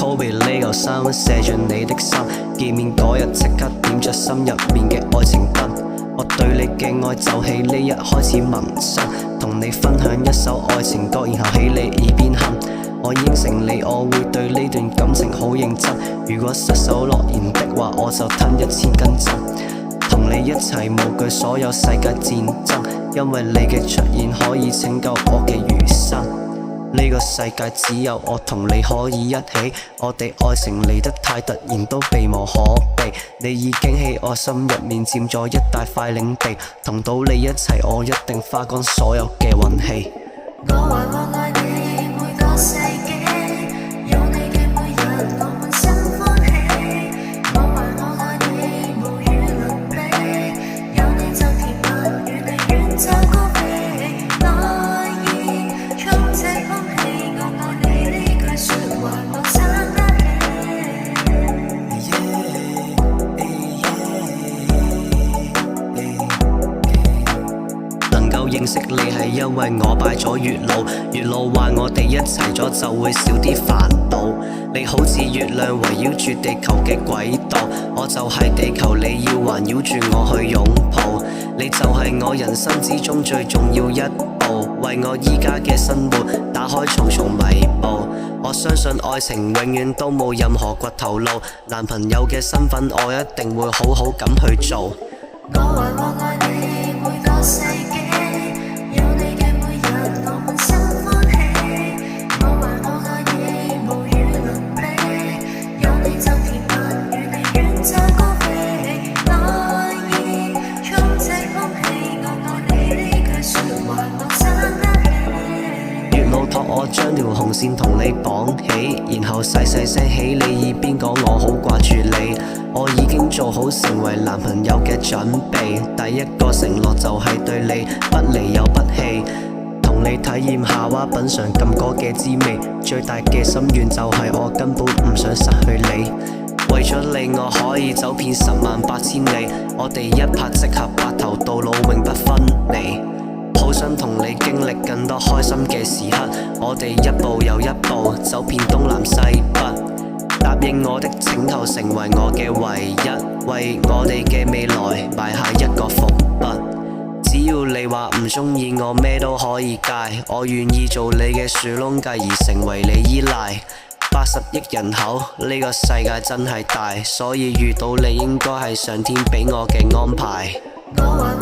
好比呢嚿衫寫住你的心，見面嗰日即刻點着心入面嘅愛情燈。我對你嘅愛就喺呢日開始萌生，同你分享一首愛情歌，然後喺你耳邊哼。我應承你，我會對呢段感情好認真。如果失手諾言的話，我就吞1000根針。同你一齊無懼所有世界戰爭，因為你嘅出現可以拯救我嘅餘生。呢個世界只有我同你可以一起，我哋愛情嚟得太突然，都避無可避。你已經喺我心入面佔咗一大塊領地，同到你一齊，我一定花光所有嘅運氣。我話我愛你每個世紀，有你嘅每日我滿心歡喜。我話我愛你無與倫比，有你就甜蜜，與你遠走高飛。愛意充斥空氣，我愛你呢句説話我撐得能夠認識你係因為我拜咗月老，月老話我哋一齊咗就會少啲煩惱。你好似月亮圍繞住地球嘅軌道，我就係地球，你要環繞住我去擁抱。你就係我人生之中最重要一步，為我依家嘅生活打開重重迷霧。我相信愛情永遠都冇任何掘頭路，男朋友嘅身份我一定會好好咁去做。我話我愛你每個世紀，有你嘅每日我滿心歡喜。我話我愛你無與倫比，有你就甜蜜，與你遠走高飛。愛意充斥空氣，我愛你呢句説話我撐得起。月老託我將條紅線同你綁起，然後細細聲喺你耳邊講我好掛住你。我已經做好成為男朋友嘅準備，第一個承諾就係對你不離又不棄，同你體驗夏娃品嚐禁果嘅滋味。最大嘅心願就係我根本唔想失去你，為咗你我可以走遍108000里，我哋一拍即合，白頭到老永不分離。好想同你經歷更多開心嘅時刻，我哋一步又一步走遍東南西北。答應我的請求，成為我嘅唯一，為我哋嘅未來埋下一個伏筆。只要你話唔鍾意我，咩都可以戒，我願意做你嘅樹窿，繼而成為你依賴。80億人口，呢個世界真係大，所以遇到你應該係上天俾我嘅安排。我話